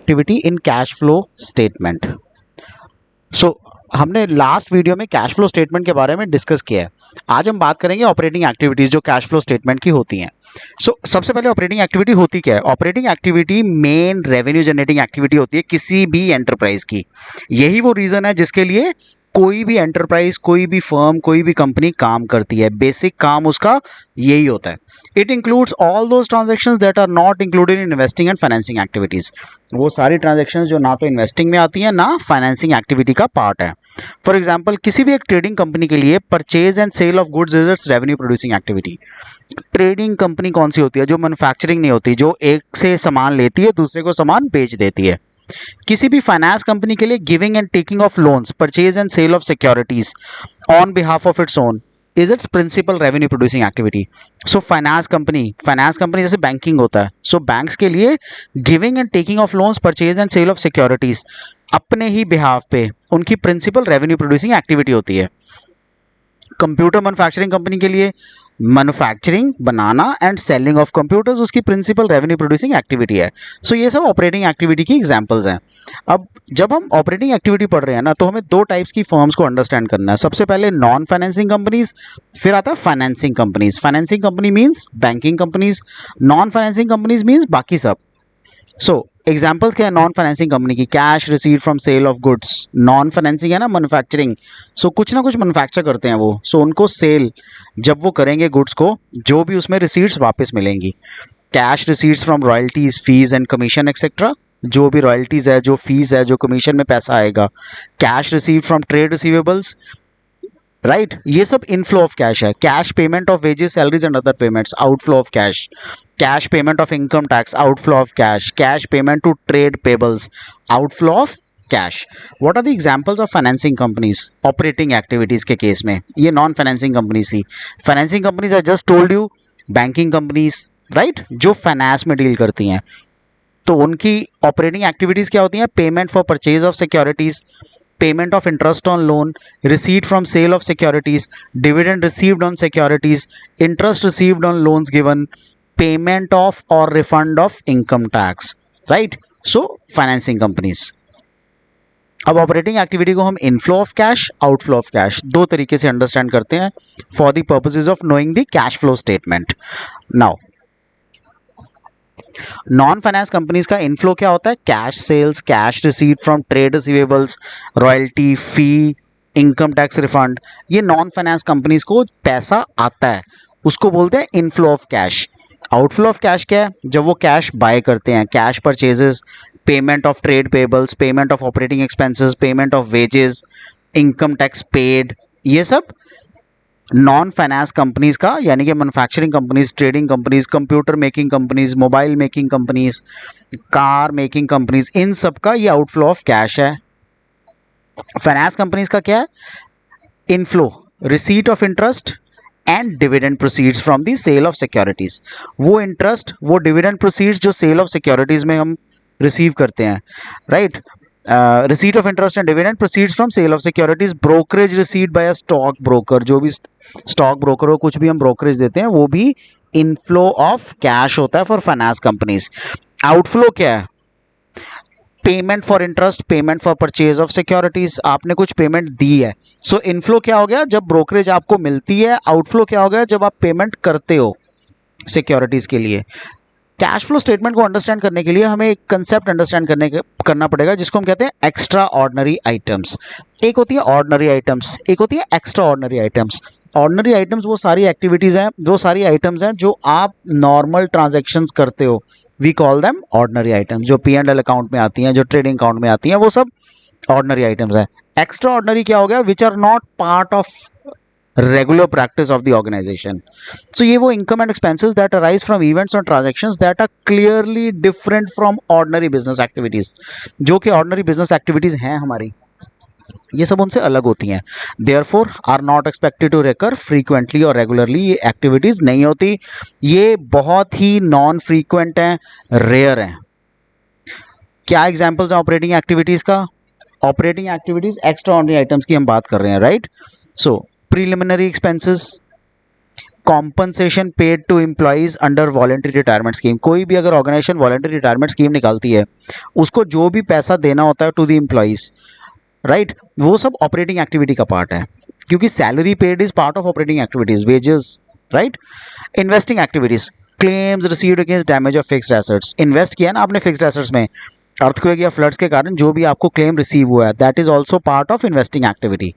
Activity in cash flow statement. So हमने last video में cash flow statement के बारे में डिस्कस किया है। आज हम बात करेंगे ऑपरेटिंग एक्टिविटीज जो कैश फ्लो स्टेटमेंट की होती हैं। सबसे पहले ऑपरेटिंग एक्टिविटी होती क्या है? Operating activity main revenue generating activity होती है किसी भी एंटरप्राइज की। यही वो रीजन है जिसके लिए कोई भी एंटरप्राइज, कोई भी फर्म, कोई भी कंपनी काम करती है। बेसिक काम उसका यही होता है। It includes all those transactions that are not included in investing and financing activities. वो सारी ट्रांजेक्शन्स जो ना तो इन्वेस्टिंग में आती हैं ना फाइनेंसिंग एक्टिविटी का पार्ट है। फॉर एग्जाम्पल, किसी भी एक ट्रेडिंग कंपनी के लिए purchase and sale of goods is its revenue producing activity. Trading company कौन सी होती है? जो मैन्युफैक्चरिंग नहीं होती, जो एक से सामान लेती है दूसरे को सामान बेच देती है। किसी भी फाइनेंस कंपनी के लिए giving and taking of loans, purchase and sale of securities on behalf of its own is its principal revenue producing activity. So finance company जैसे बैंकिंग होता है, सो बैंक्स के लिए giving and taking of loans, purchase and sale of securities अपने ही behalf पे उनकी principal revenue producing activity होती है। कंप्यूटर मैन्युफैक्चरिंग कंपनी के लिए manufacturing, banana and selling of computers उसकी प्रिंसिपल रेवेन्यू प्रोड्यूसिंग एक्टिविटी है। सो ये सब ऑपरेटिंग एक्टिविटी की एग्जांपल्स हैं। अब जब हम ऑपरेटिंग एक्टिविटी पढ़ रहे हैं ना, तो हमें दो टाइप्स की फर्म्स को अंडरस्टैंड करना है। सबसे पहले नॉन फाइनेंसिंग कंपनीज, फिर आता है financing companies. Financing company means banking companies, non financing companies means बाकी सब। सो एग्जाम्पल्स क्या है नॉन फाइनेंसिंग कंपनी की? Cash receive from sale of goods. Non financing है ना मैन्युफैक्चरिंग, सो कुछ ना कुछ मैन्युफैक्चर करते हैं वो, सो उनको सेल जब वो करेंगे गुड्स को, जो भी उसमें रिसीट्स वापस मिलेंगी। Cash receipts from royalties, fees and commission etcetera, जो भी रॉयल्टीज है, जो फीस है, जो कमीशन में पैसा आएगा। Cash receive from trade receivables, right, ये सब इनफ्लो ऑफ कैश है। Cash payment of wages, salaries and other payments, outflow of cash. Cash payment of income tax, outflow of cash. Cash payment to trade payables, outflow of cash. What are the examples of financing companies operating activities के case में? ये non financing companies थी। Financing companies I just told you, banking companies, right, जो finance में deal करती हैं। तो उनकी ऑपरेटिंग एक्टिविटीज क्या होती हैं? Payment for purchase of securities, payment of interest on loan, receipt from sale of securities, dividend received on securities, interest received on loans given, payment of or refund of income tax, right? So financing companies. अब operating activity को हम inflow of cash, outflow of cash दो तरीके से understand करते हैं for the purposes of knowing the cash flow statement. Now non finance companies का inflow क्या होता है? Cash sales, cash receipt from trade receivables, royalty, fee, income tax refund. ये नॉन फाइनेंस कंपनीज को पैसा आता है, उसको बोलते हैं inflow of cash. Outflow of cash क्या है? जब वो कैश बाय करते हैं, cash purchases, payment of trade payables, payment of operating expenses, payment of wages, income tax paid, ये सब नॉन फाइनेंस कंपनीज का, यानी कि manufacturing companies, trading companies, computer making companies, mobile making companies, car making companies, इन सब का ये outflow of cash है। फाइनेंस कंपनीज का क्या है? Inflow, receipt of interest and dividend proceeds from the sale of securities. वो इंटरेस्ट, वो डिविडेंड प्रोसीड्स जो सेल ऑफ सिक्योरिटीज में हम रिसीव करते हैं, right. Receipt of interest and dividend proceeds from sale of securities. Brokerage receipt by a stock broker, जो भी stock broker हो, कुछ भी हम ब्रोकरेज देते हैं, वो भी इनफ्लो ऑफ कैश होता है फॉर फाइनेंस कंपनीज। आउटफ्लो क्या है? Payment for interest, payment for purchase of securities, आपने कुछ पेमेंट दी है। सो इनफ्लो क्या हो गया? जब ब्रोकरेज आपको मिलती है। आउटफ्लो क्या हो गया? जब आप पेमेंट करते हो सिक्योरिटीज के लिए। कैश फ्लो स्टेटमेंट को अंडरस्टैंड करने के लिए हमें एक कंसेप्ट अंडरस्टैंड करना पड़ेगा, जिसको हम कहते हैं एक्स्ट्रा ऑर्डिनरी आइटम्स। एक होती है ऑर्डिनरी आइटम्स, एक होती है extraordinary items. Ordinary items वो सारी एक्टिविटीज हैं, वो सारी आइटम्स हैं जो आप नॉर्मल ट्रांजैक्शंस करते हो, we call them ordinary items. जो P&L अकाउंट में आती हैं, जो ट्रेडिंग अकाउंट में आती हैं, वो सब ऑर्डिनरी आइटम्स हैं। एक्स्ट्रा ऑर्डिनरी क्या हो गया? Which are not part of regular practice of the organization. So ये वो income and expenses that arise from events or transactions that are clearly different from ordinary business activities. जो कि ordinary business activities हैं हमारी, ये सब उनसे अलग होती हैं। Therefore are not expected to recur frequently और regularly। ये activities नहीं होती, ये बहुत ही non frequent हैं, rare हैं। क्या एग्जाम्पल्स हैं ऑपरेटिंग एक्टिविटीज़ का? Operating activities extraordinary items की हम बात कर रहे हैं, right. So preliminary expenses, compensation paid to employees under voluntary retirement scheme. कोई भी अगर ऑर्गेनाइजेशन वॉलंटरी रिटायरमेंट स्कीम निकालती है, उसको जो भी पैसा देना होता है टू द एम्प्लॉइज, राइट, वो सब ऑपरेटिंग एक्टिविटी का पार्ट है, क्योंकि salary paid is part of operating activities, wages, right. Investing activities, claims received against damage of fixed assets. Invest किया ना आपने फिक्स्ड एसेट्स में, अर्थक्वेक या फ्लड्स के कारण जो भी आपको क्लेम रिसीव हुआ है, that is also part of investing activity.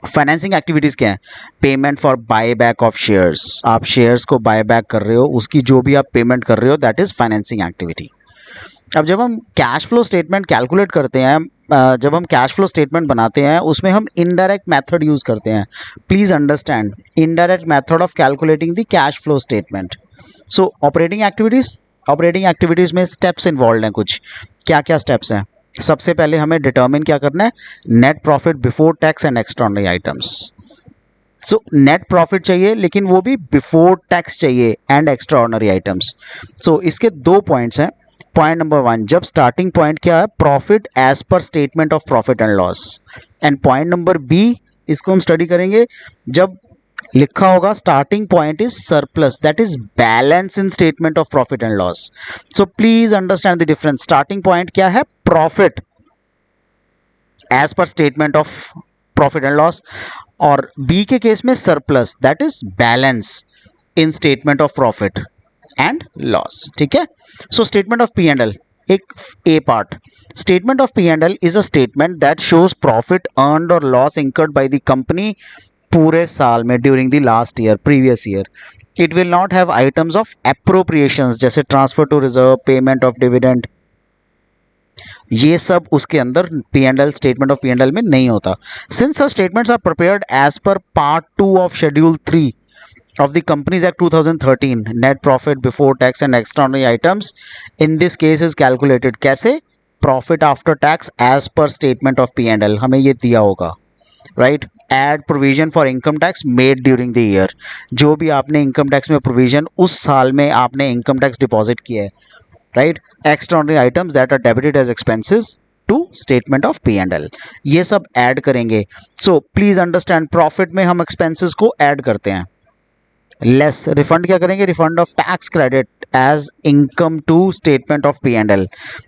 Financing activities क्या है? Payment for buy back of shares, आप शेयर्स को बाय बैक कर रहे हो, उसकी जो भी आप पेमेंट कर रहे हो, दैट इज फाइनेंसिंग एक्टिविटी। अब जब हम कैश फ्लो स्टेटमेंट कैलकुलेट करते हैं, जब हम कैश फ्लो स्टेटमेंट बनाते हैं, उसमें हम इनडायरेक्ट मेथड यूज करते हैं। Please understand, indirect method of calculating the cash flow statement. So operating activities में स्टेप्स इन्वॉल्व हैं कुछ। क्या क्या स्टेप्स हैं? सबसे पहले हमें डिटरमिन क्या करना है? Net profit before tax and extraordinary items. So net profit चाहिए, लेकिन वो भी बिफोर टैक्स चाहिए एंड एक्स्ट्राऑर्डिनरी आइटम्स। सो इसके दो पॉइंट्स हैं। पॉइंट नंबर 1, जब स्टार्टिंग पॉइंट क्या है? Profit as per statement of profit and loss. And point number B, इसको हम स्टडी करेंगे जब लिखा होगा starting point is surplus, that is balance in statement of profit and loss. So please understand the difference. Starting point क्या है? Profit as per statement of profit and loss, और B के केस में surplus, that is balance in statement of profit and loss. ठीक है। सो statement of P and L, एक A part. Statement of P and L is a statement that shows profit earned और loss incurred by the company पूरे साल में during the last year, previous year. It will not have items of appropriations जैसे transfer to reserve, payment of dividend, ये सब उसके अंदर P and L, statement of P and L में नहीं होता। Since such statements are prepared as per part 2 of schedule 3 of the Companies Act 2013, net profit before tax and extraordinary items in this case is calculated कैसे? Profit after tax as per statement of P&L, हमें ये दिया होगा, right? Add provision for income tax made during the year, जो भी आपने income tax में provision उस साल में आपने इनकम टैक्स डिपॉजिट किया है, right? Extraordinary items that are debited as expenses to statement of P and L, ये सब ऐड करेंगे। सो प्लीज अंडरस्टैंड, प्रॉफिट में हम एक्सपेंसेस को ऐड करते हैं, लेस रिफंड क्या करेंगे? Refund of tax credit as income to statement of P and L.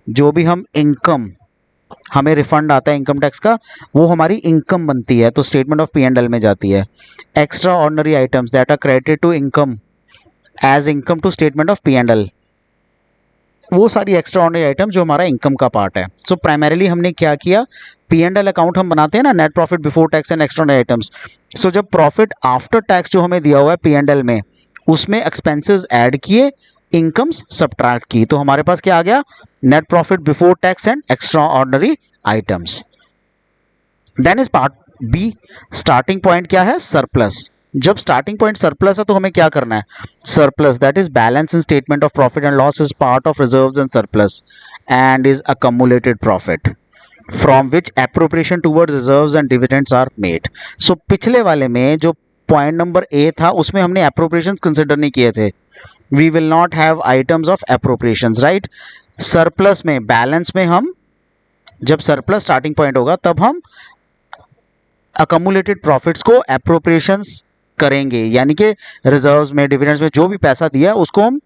जो भी हम इनकम, हमें रिफंड आता है इनकम टैक्स का, वो हमारी इनकम बनती है, तो statement of P and L में जाती है। Extraordinary items that are credited to income as income to statement of P and L, वो सारी एक्स्ट्रा ऑर्डिनरी आइटम जो हमारा इनकम का पार्ट है। सो प्राइमरीली हमने क्या किया? पी एंड एल अकाउंट हम बनाते हैं ना, net profit before tax and extraordinary items. So जब प्रॉफिट आफ्टर टैक्स जो हमें दिया हुआ है पी एंड एल में, उसमें एक्सपेंसेस ऐड किए, इनकम्स सब्ट्रैक्ट की, तो हमारे पास क्या आ गया? Net profit before tax and extraordinary items. Then is part B, starting point क्या है? सरप्लस। जब स्टार्टिंग पॉइंट सरप्लस है तो हमें क्या करना है? Surplus, that is balance in statement of profit and loss, is part of reserves and surplus and is accumulated profit from which appropriation towards reserves and dividends are made. So पिछले वाले में जो पॉइंट नंबर ए था, उसमें हमने appropriations consider नहीं किए थे। We will not have items of appropriations, right? Surplus में, बैलेंस में हम, जब सरप्लस स्टार्टिंग पॉइंट होगा तब हम अकम्युलेटेड प्रॉफिट्स को एप्रोप्रिएशंस करेंगे, यानी कि रिजर्व्स में, डिविडेंड्स में जो भी पैसा दिया है उसको हम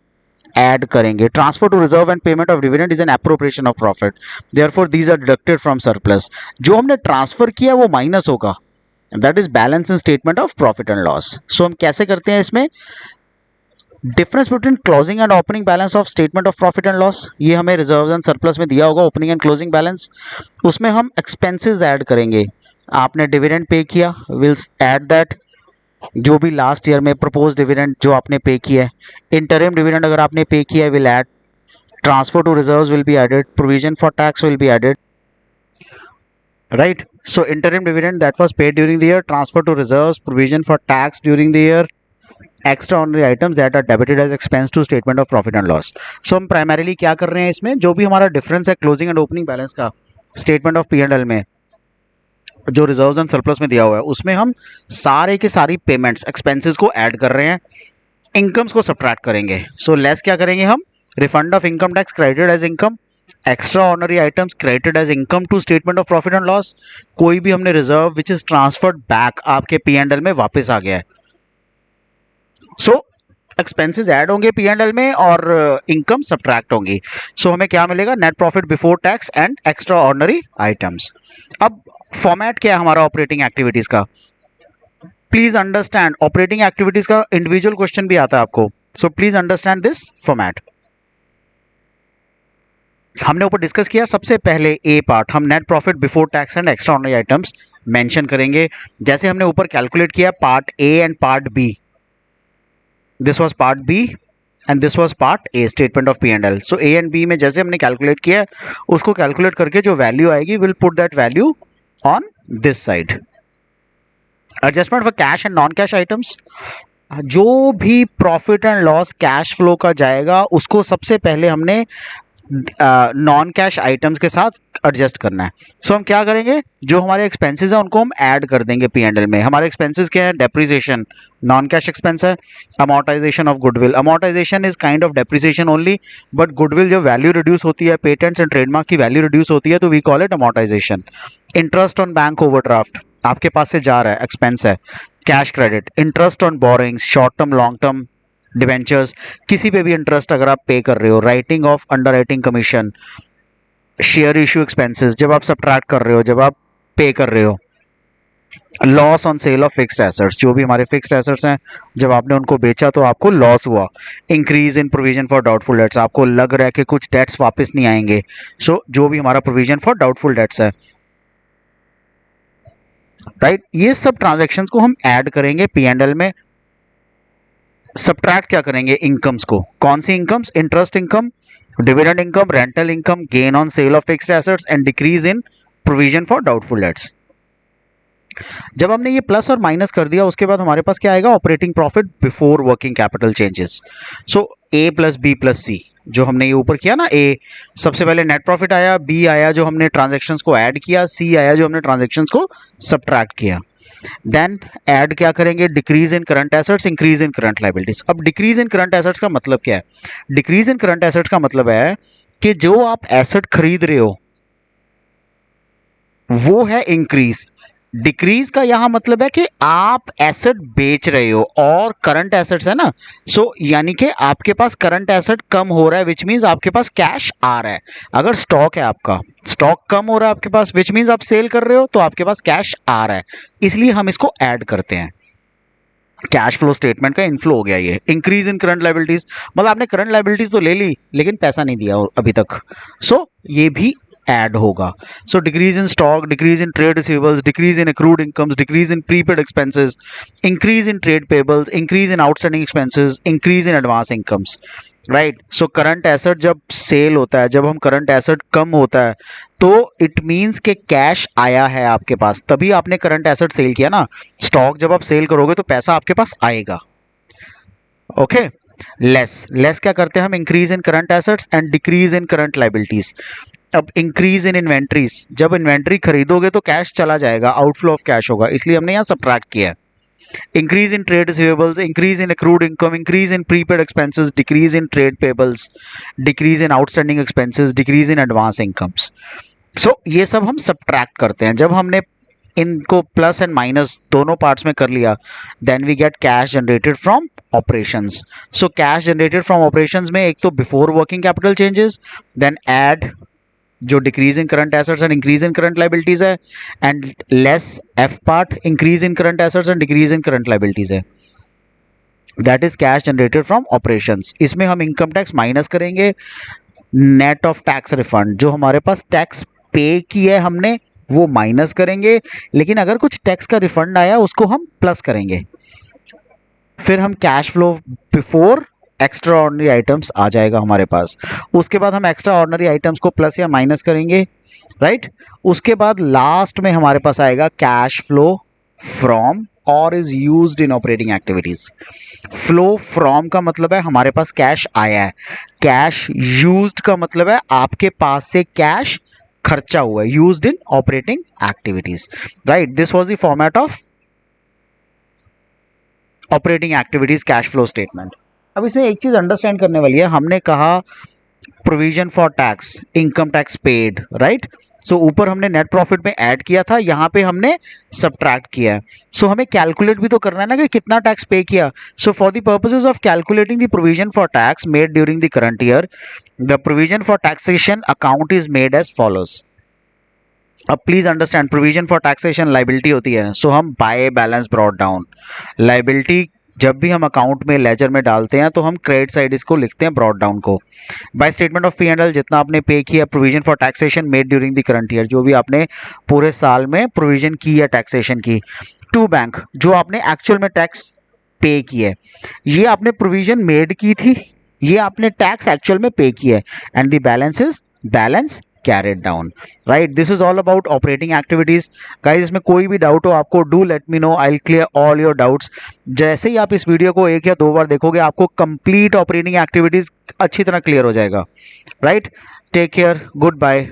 ऐड करेंगे। Transfer to reserve and payment of dividend is an appropriation of profit, therefore these are deducted from surplus. जो हमने ट्रांसफर किया वो माइनस होगा, that is balance in statement of profit and loss. So हम कैसे करते हैं इसमें? Difference between closing and opening balance of statement of profit and loss, ये हमें रिजर्व एंड सरप्लस में दिया होगा, ओपनिंग एंड क्लोजिंग बैलेंस। उसमें हम एक्सपेंसेस ऐड करेंगे। आपने डिविडेंड पे किया, विल ऐड दैट, जो भी लास्ट ईयर में प्रपोज डिविडेंड जो आपने पे किया है, इंटरिम डिविडेंड अगर आपने पे किया है, will add, transfer to reserves will be added, provision for tax will be added, right? So interim dividend that was paid during the year, transfer to reserves, provision for tax during the year, extraordinary items that are debited as expense to statement of profit and loss. So हम primarily क्या कर रहे हैं इसमें? जो भी हमारा difference है क्लोजिंग एंड ओपनिंग बैलेंस का statement of P and L में, जो रिजर्व्स एंड सरप्लस में दिया हुआ है, उसमें हम सारे के सारी पेमेंट्स, एक्सपेंसेस को ऐड कर रहे हैं, इनकम्स को सब्ट्रैक्ट करेंगे। सो लेस क्या करेंगे हम? Refund of income tax credited as income, extraordinary items credited as income to statement of profit and loss. कोई भी हमने reserve which is transferred back आपके पी एंड एल में वापस आ गया है, सो एक्सपेंसेस ऐड होंगे P&L में और इनकम सब्ट्रैक्ट होंगी। सो हमें क्या मिलेगा? Net profit before tax and extraordinary items. अब फॉर्मेट क्या है हमारा ऑपरेटिंग एक्टिविटीज का? प्लीज अंडरस्टैंड, ऑपरेटिंग एक्टिविटीज का इंडिविजुअल क्वेश्चन भी आता है आपको। So please understand this format. हमने ऊपर डिस्कस किया सबसे पहले ए पार्ट, हम net profit before tax and extraordinary items mention करेंगे। जैसे हमने ऊपर कैलकुलेट किया part A and part B, this was part B and this was part A, statement of P&L। So A and B में जैसे हमने calculate किया, उसको कैलकुलेट करके जो वैल्यू आएगी will put that value on this side. Adjustment for cash and non cash items, जो भी profit and loss cash flow का जाएगा उसको सबसे पहले हमने नॉन कैश आइटम्स के साथ एडजस्ट करना है। सो हम क्या करेंगे? जो हमारे एक्सपेंसेस हैं उनको हम ऐड कर देंगे P&L में। हमारे एक्सपेंसेस क्या है? डेप्रिसिएशन नॉन कैश एक्सपेंस है। Amortisation of goodwill, amortisation is kind of depreciation only, but goodwill जब वैल्यू रिड्यूस होती है, पेटेंट्स एंड ट्रेडमार्क की वैल्यू रिड्यूस होती है, तो we call it amortisation. Interest on bank overdraft, आपके पास से जा रहा है, एक्सपेंस है। Cash credit, interest on borrowings, short term long term debentures, किसी पे भी इंटरेस्ट अगर आप पे कर रहे हो। Writing of under writing commission, share issue expenses जब आप सब्ट्रैक्ट कर रहे हो, जब आप पे कर रहे हो। Loss on sale of fixed assets, जो भी हमारे फिक्स्ड एसेट्स हैं जब आपने उनको बेचा तो आपको लॉस हुआ। Increase in provision for doubtful dates, आपको लग रहा है कि कुछ डेट्स वापस नहीं आएंगे, सो जो भी हमारा प्रोविजन फॉर डाउटफुल डेट्स है, राइट। ये सब ट्रांजैक्शंस को हम ऐड करेंगे P&L में। सब्ट्रैक्ट क्या करेंगे? इनकम्स को। कौन सी incomes? Interest income, dividend income, rental income, gain on sale of fixed assets and decrease in provision for doubtful debts. जब हमने ये प्लस और माइनस कर दिया, उसके बाद हमारे पास क्या आएगा? Operating profit before working capital changes. So A plus B plus C, जो हमने ये ऊपर किया ना, ए सबसे पहले नेट प्रॉफिट आया, बी आया जो हमने ट्रांजैक्शंस को ऐड किया, सी आया जो हमने ट्रांजैक्शंस को सब्ट्रैक्ट किया। देन ऐड क्या करेंगे? Decrease in current assets, increase in current liabilities. अब डिक्रीज इन करंट एसेट्स का मतलब क्या है? डिक्रीज इन करंट एसेट्स का मतलब है कि जो आप एसेट खरीद रहे हो वो है इंक्रीज। डिक्रीज का यहां मतलब है कि आप एसेट बेच रहे हो और करंट एसेट्स है ना, सो यानी कि आपके पास करंट एसेट कम हो रहा है, विच मीन्स आपके पास कैश आ रहा है। अगर स्टॉक है, आपका स्टॉक कम हो रहा है आपके पास, विच मीन्स आप सेल कर रहे हो तो आपके पास कैश आ रहा है, इसलिए हम इसको ऐड करते हैं। कैश फ्लो स्टेटमेंट का इनफ्लो हो गया ये। इंक्रीज इन करंट लायबिलिटीज, मतलब आपने करंट लायबिलिटीज तो ले ली लेकिन पैसा नहीं दिया अभी तक, सो ये भी ऐड होगा। So decrease in stock, decrease in trade receivables, decrease in accrued incomes, decrease in prepaid expenses, increase in trade payables, increase in outstanding expenses, increase in advance incomes, right. So current asset जब sale होता है, जब हम current asset कम होता है तो it means के cash आया है आपके पास, तभी आपने करंट एसेट सेल किया ना। स्टॉक जब आप सेल करोगे तो पैसा आपके पास आएगा। ओके, लेस क्या करते हैं हम? Increase in current assets and decrease in current liabilities. अब इंक्रीज इन इन्वेंट्रीज, जब इन्वेंट्री खरीदोगे तो कैश चला जाएगा, आउटफ्लो ऑफ कैश होगा, इसलिए हमने यहाँ सब्ट्रैक्ट किया है। Increase in trade receivables, increase in accrued income, increase in prepaid expenses, decrease in trade payables, decrease in outstanding expenses, decrease in advance incomes. So ये सब हम सब्ट्रैक्ट करते हैं। जब हमने इनको प्लस एंड माइनस दोनों पार्ट्स में कर लिया, then we get cash generated from operations. So cash generated from operations में एक तो before working capital changes, then add जो decrease in current assets and increase in current liabilities है, and less F part increase in current assets and decrease in current liabilities है, that is cash generated from operations. इसमें हम income tax minus करेंगे, net of tax refund, जो हमारे पास tax पे की है हमने वो माइनस करेंगे, लेकिन अगर कुछ टैक्स का रिफंड आया उसको हम प्लस करेंगे। फिर हम cash flow before extraordinary items आ जाएगा हमारे पास। उसके बाद हम एक्स्ट्रा ऑर्डिनरी आइटम्स को प्लस या माइनस करेंगे, राइट। उसके बाद लास्ट में हमारे पास आएगा cash flow from or is used in operating activities. Flow from का मतलब है हमारे पास कैश आया है, कैश यूज्ड का मतलब है आपके पास से कैश खर्चा हुआ है, used in operating activities, right. This was the format of operating activities cash flow statement. अब इसमें एक चीज अंडरस्टैंड करने वाली है, हमने कहा provision for tax, income tax paid, right. So ऊपर हमने नेट प्रॉफिट में ऐड किया था, यहाँ पे हमने सब्ट्रैक्ट किया है। सो हमें कैलकुलेट भी तो करना है ना कि कितना टैक्स पे किया। So for the purposes of calculating the provision for tax made during the current year, the provision for taxation account is made as follows. अब please understand, provision for taxation liability होती है, so हम by balance brought down. Liability जब भी हम account में laser में डालते हैं तो हम क्रेडिट साइड इसको लिखते हैं ब्रॉट डाउन को। By statement of P and L जितना आपने पे किया provision for taxation made during the current year, जो भी आपने पूरे साल में प्रोविजन की है टैक्सेशन की। टू बैंक जो आपने एक्चुअल में टैक्स पे की है, ये आपने प्रोविजन मेड की थी, ये आपने टैक्स एक्चुअल में पे की है, and the balance is balance carried down, right. This is all about operating activities. Guys इसमें कोई भी डाउट हो आपको do let me know, I will clear all your doubts. जैसे ही आप इस वीडियो को 1 या 2 बार देखोगे आपको कंप्लीट ऑपरेटिंग एक्टिविटीज अच्छी तरह क्लियर हो जाएगा, right. Take care, good bye.